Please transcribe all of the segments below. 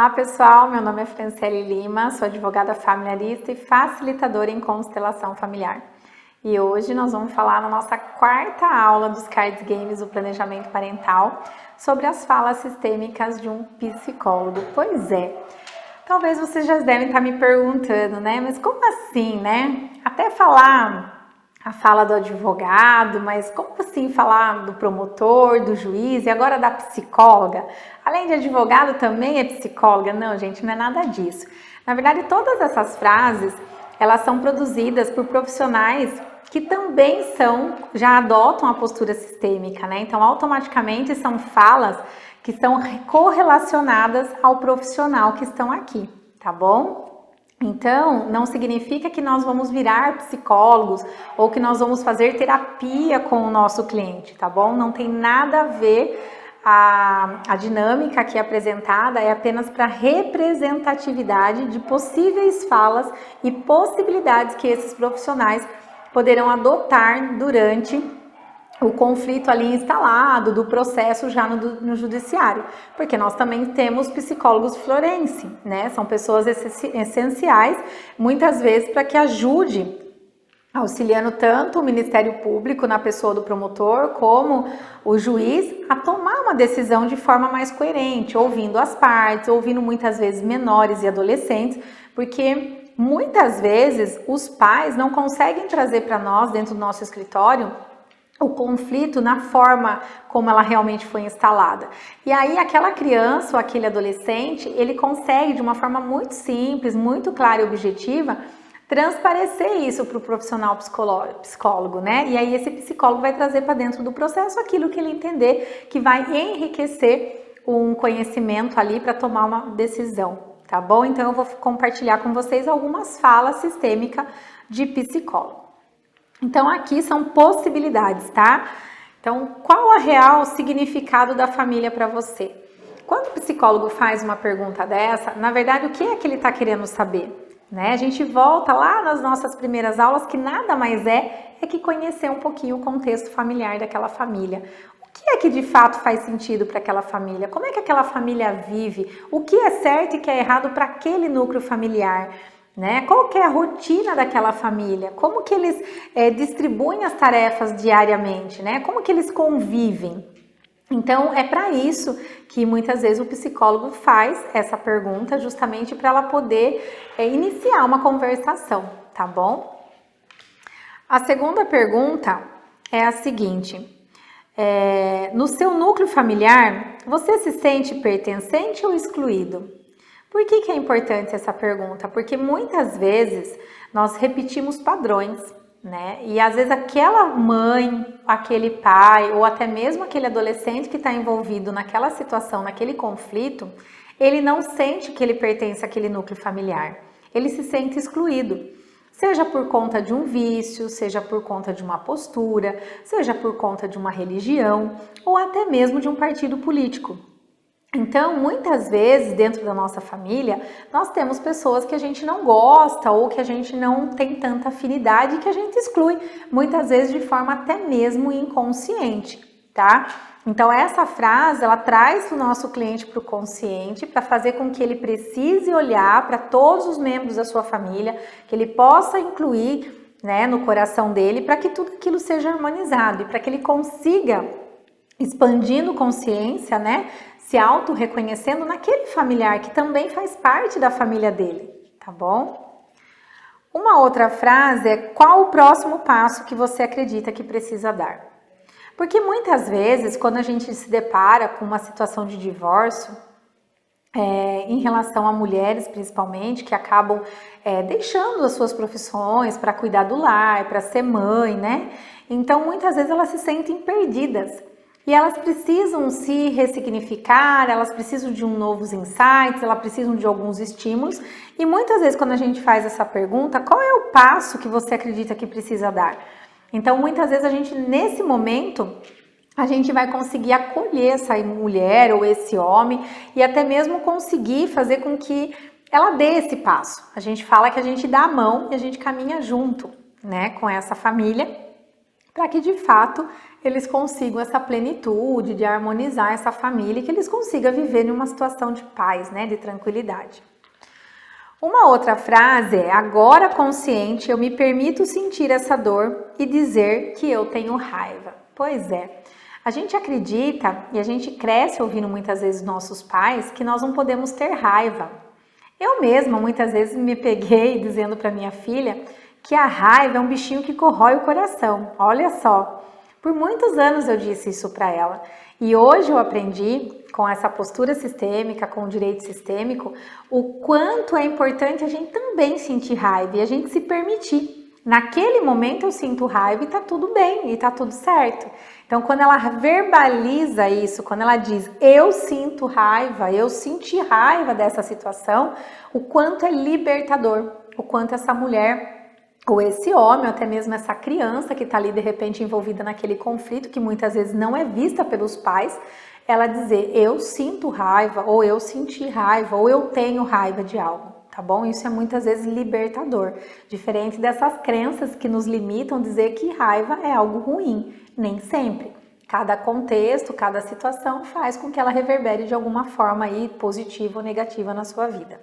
Olá pessoal, meu nome é Franciele Lima, sou advogada familiarista e facilitadora em constelação familiar. E hoje nós vamos falar na nossa quarta aula dos Cards Games do Planejamento Parental sobre as falas sistêmicas de um psicólogo. Pois é, talvez vocês já devem estar me perguntando, né? Mas como assim, né? Até falar a fala do advogado, mas como assim falar do promotor, do juiz e agora da psicóloga? Além de advogado, também é psicóloga? Não, gente, não é nada disso. Na verdade, todas essas frases, elas são produzidas por profissionais que também já adotam a postura sistêmica, né? Então, automaticamente são falas que são correlacionadas ao profissional que estão aqui, tá bom? Então, não significa que nós vamos virar psicólogos ou que nós vamos fazer terapia com o nosso cliente, tá bom? Não tem nada a ver, a dinâmica aqui apresentada é apenas para representatividade de possíveis falas e possibilidades que esses profissionais poderão adotar durante o conflito ali instalado do processo já no judiciário, porque nós também temos psicólogos forense, né? São pessoas essenciais, muitas vezes para que ajude, auxiliando tanto o Ministério Público na pessoa do promotor, como o juiz, a tomar uma decisão de forma mais coerente, ouvindo as partes, ouvindo muitas vezes menores e adolescentes, porque muitas vezes os pais não conseguem trazer para nós, dentro do nosso escritório, o conflito na forma como ela realmente foi instalada. E aí aquela criança ou aquele adolescente, ele consegue de uma forma muito simples, muito clara e objetiva, transparecer isso para o profissional psicólogo, né? E aí esse psicólogo vai trazer para dentro do processo aquilo que ele entender que vai enriquecer um conhecimento ali para tomar uma decisão, tá bom? Então eu vou compartilhar com vocês algumas falas sistêmicas de psicólogo. Então, aqui são possibilidades, tá? Então, qual o real significado da família para você? Quando o psicólogo faz uma pergunta dessa, na verdade, o que é que ele está querendo saber? Né? A gente volta lá nas nossas primeiras aulas, que nada mais é que conhecer um pouquinho o contexto familiar daquela família. O que é que de fato faz sentido para aquela família? Como é que aquela família vive? O que é certo e que é errado para aquele núcleo familiar? Né? Qual que é a rotina daquela família? Como que eles distribuem as tarefas diariamente? Né? Como que eles convivem? Então, é para isso que muitas vezes o psicólogo faz essa pergunta, justamente para ela poder iniciar uma conversação, tá bom? A segunda pergunta é a seguinte: no seu núcleo familiar, você se sente pertencente ou excluído? Por que é importante essa pergunta? Porque muitas vezes nós repetimos padrões, né? E às vezes aquela mãe, aquele pai ou até mesmo aquele adolescente que está envolvido naquela situação, naquele conflito, ele não sente que ele pertence àquele núcleo familiar. Ele se sente excluído, seja por conta de um vício, seja por conta de uma postura, seja por conta de uma religião ou até mesmo de um partido político. Então, muitas vezes, dentro da nossa família, nós temos pessoas que a gente não gosta ou que a gente não tem tanta afinidade e que a gente exclui, muitas vezes de forma até mesmo inconsciente, tá? Então, essa frase, ela traz o nosso cliente para o consciente, para fazer com que ele precise olhar para todos os membros da sua família, que ele possa incluir, né, no coração dele, para que tudo aquilo seja harmonizado e para que ele consiga, expandindo consciência, né, se auto-reconhecendo naquele familiar que também faz parte da família dele, tá bom? Uma outra frase é: qual o próximo passo que você acredita que precisa dar? Porque muitas vezes, quando a gente se depara com uma situação de divórcio, em relação a mulheres principalmente, que acabam deixando as suas profissões para cuidar do lar, para ser mãe, né? Então, muitas vezes elas se sentem perdidas. E elas precisam se ressignificar, elas precisam de novos insights, elas precisam de alguns estímulos. E muitas vezes quando a gente faz essa pergunta, qual é o passo que você acredita que precisa dar? Então, muitas vezes a gente, nesse momento, a gente vai conseguir acolher essa mulher ou esse homem e até mesmo conseguir fazer com que ela dê esse passo. A gente fala que a gente dá a mão e a gente caminha junto, né, com essa família, para que de fato eles consigam essa plenitude de harmonizar essa família e que eles consigam viver em uma situação de paz, né, de tranquilidade. Uma outra frase é: agora consciente, eu me permito sentir essa dor e dizer que eu tenho raiva. Pois é, a gente acredita e a gente cresce ouvindo muitas vezes nossos pais que nós não podemos ter raiva. Eu mesma muitas vezes me peguei dizendo para minha filha que a raiva é um bichinho que corrói o coração. Olha só, por muitos anos eu disse isso para ela. E hoje eu aprendi, com essa postura sistêmica, com o direito sistêmico, o quanto é importante a gente também sentir raiva e a gente se permitir. Naquele momento eu sinto raiva e tá tudo bem, e tá tudo certo. Então, quando ela verbaliza isso, quando ela diz eu sinto raiva, eu senti raiva dessa situação, o quanto é libertador, o quanto essa mulher ou esse homem, ou até mesmo essa criança que está ali de repente envolvida naquele conflito, que muitas vezes não é vista pelos pais, ela dizer eu sinto raiva, ou eu senti raiva, ou eu tenho raiva de algo, tá bom? Isso é muitas vezes libertador, diferente dessas crenças que nos limitam a dizer que raiva é algo ruim, nem sempre. Cada contexto, cada situação faz com que ela reverbere de alguma forma aí positiva ou negativa na sua vida.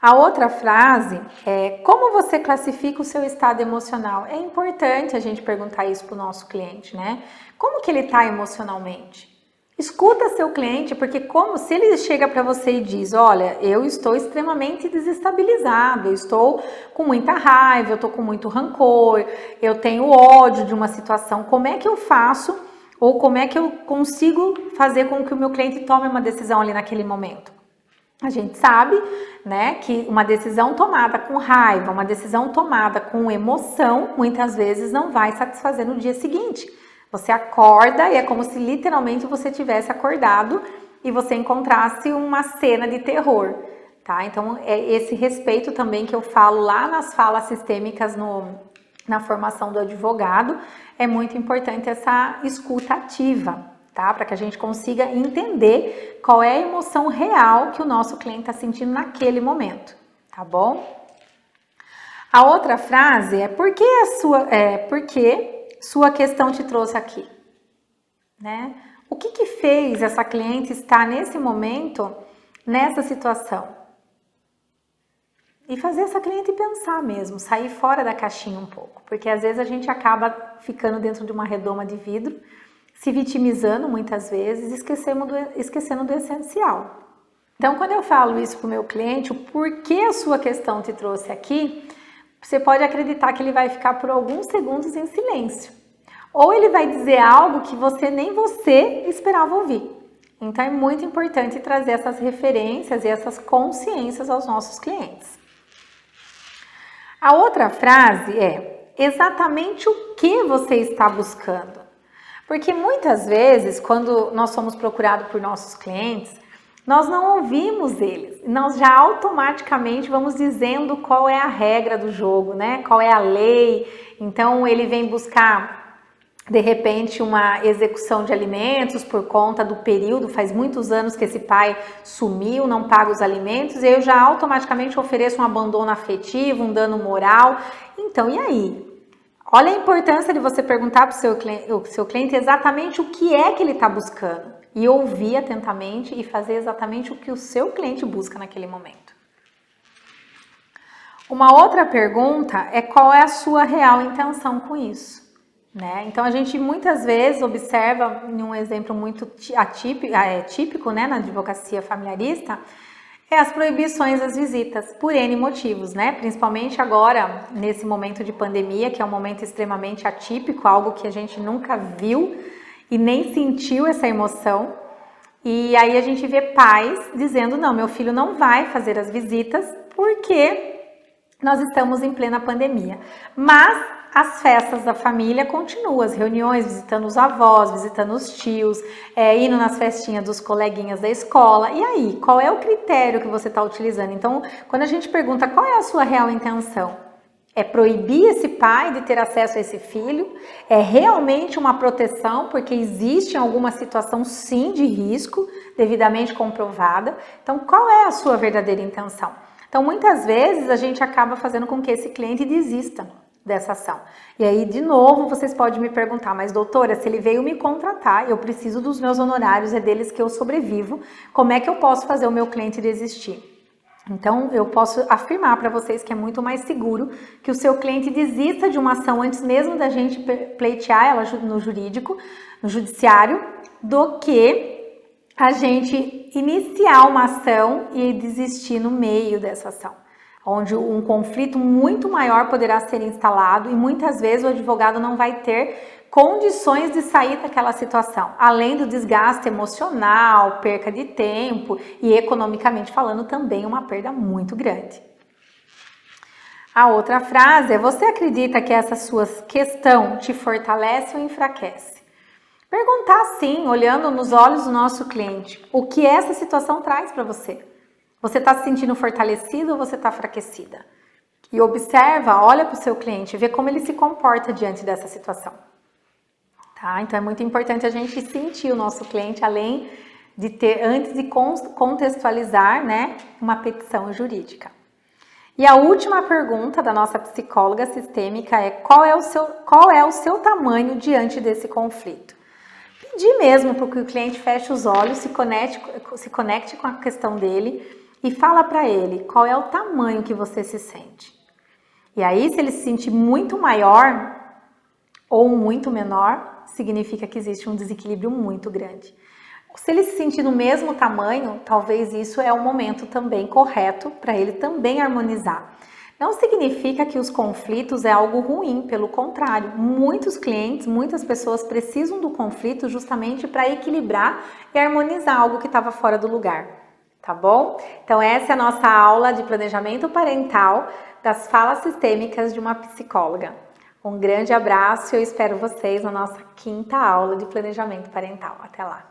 A outra frase é: como você classifica o seu estado emocional? É importante a gente perguntar isso para o nosso cliente, né? Como que ele está emocionalmente? Escuta seu cliente, porque como se ele chega para você e diz: olha, eu estou extremamente desestabilizado, eu estou com muita raiva, eu estou com muito rancor, eu tenho ódio de uma situação, como é que eu faço ou como é que eu consigo fazer com que o meu cliente tome uma decisão ali naquele momento? A gente sabe, né, que uma decisão tomada com raiva, uma decisão tomada com emoção, muitas vezes não vai satisfazer no dia seguinte. Você acorda e é como se literalmente você tivesse acordado e você encontrasse uma cena de terror, tá? Então, é esse respeito também que eu falo lá nas falas sistêmicas na formação do advogado, é muito importante essa escuta ativa, tá? Para que a gente consiga entender qual é a emoção real que o nosso cliente está sentindo naquele momento, tá bom? A outra frase é: por que sua questão te trouxe aqui? Né? O que fez essa cliente estar nesse momento, nessa situação? E fazer essa cliente pensar mesmo, sair fora da caixinha um pouco, porque às vezes a gente acaba ficando dentro de uma redoma de vidro, se vitimizando muitas vezes, esquecendo do essencial. Então, quando eu falo isso para o meu cliente, o porquê a sua questão te trouxe aqui, você pode acreditar que ele vai ficar por alguns segundos em silêncio. Ou ele vai dizer algo que nem você esperava ouvir. Então, é muito importante trazer essas referências e essas consciências aos nossos clientes. A outra frase é: exatamente o que você está buscando? Porque muitas vezes, quando nós somos procurados por nossos clientes, nós não ouvimos eles, nós já automaticamente vamos dizendo qual é a regra do jogo, né? Qual é a lei. Então ele vem buscar, de repente, uma execução de alimentos por conta do período, faz muitos anos que esse pai sumiu, não paga os alimentos, e eu já automaticamente ofereço um abandono afetivo, um dano moral. Então, e aí? Olha a importância de você perguntar para o seu cliente exatamente o que é que ele está buscando e ouvir atentamente e fazer exatamente o que o seu cliente busca naquele momento. Uma outra pergunta é: qual é a sua real intenção com isso? Né? Então a gente muitas vezes observa, em um exemplo muito típico, né, na advocacia familiarista, as proibições às visitas, por N motivos, né? Principalmente agora, nesse momento de pandemia, que é um momento extremamente atípico, algo que a gente nunca viu e nem sentiu essa emoção. E aí a gente vê pais dizendo: não, meu filho não vai fazer as visitas porque nós estamos em plena pandemia. Mas as festas da família continuam, as reuniões, visitando os avós, visitando os tios, indo nas festinhas dos coleguinhas da escola. E aí, qual é o critério que você está utilizando? Então, quando a gente pergunta qual é a sua real intenção, é proibir esse pai de ter acesso a esse filho? É realmente uma proteção, porque existe alguma situação, sim, de risco, devidamente comprovada? Então, qual é a sua verdadeira intenção? Então, muitas vezes, a gente acaba fazendo com que esse cliente desista. dessa ação. E aí, de novo, vocês podem me perguntar, mas doutora, se ele veio me contratar, eu preciso dos meus honorários, é deles que eu sobrevivo, como é que eu posso fazer o meu cliente desistir? Então, eu posso afirmar para vocês que é muito mais seguro que o seu cliente desista de uma ação antes mesmo da gente pleitear ela no jurídico, no judiciário, do que a gente iniciar uma ação e desistir no meio dessa ação, onde um conflito muito maior poderá ser instalado e muitas vezes o advogado não vai ter condições de sair daquela situação, além do desgaste emocional, perca de tempo e economicamente falando também uma perda muito grande. A outra frase é: você acredita que essa sua questão te fortalece ou enfraquece? Perguntar assim, olhando nos olhos do nosso cliente, o que essa situação traz para você? Você está se sentindo fortalecido ou você está enfraquecida? E observa, olha para o seu cliente, vê como ele se comporta diante dessa situação. Tá? Então é muito importante a gente sentir o nosso cliente, além de ter, antes de contextualizar, né, uma petição jurídica. E a última pergunta da nossa psicóloga sistêmica é: qual é o seu tamanho diante desse conflito? Pedir mesmo para que o cliente feche os olhos, se conecte com a questão dele e fala para ele qual é o tamanho que você se sente. E aí, se ele se sentir muito maior ou muito menor, significa que existe um desequilíbrio muito grande. Se ele se sentir no mesmo tamanho, talvez isso é o momento também correto para ele também harmonizar. Não significa que os conflitos é algo ruim, pelo contrário, muitos clientes, muitas pessoas precisam do conflito justamente para equilibrar e harmonizar algo que estava fora do lugar, tá bom? Então essa é a nossa aula de planejamento parental das falas sistêmicas de uma psicóloga. Um grande abraço e eu espero vocês na nossa 5ª aula de planejamento parental. Até lá!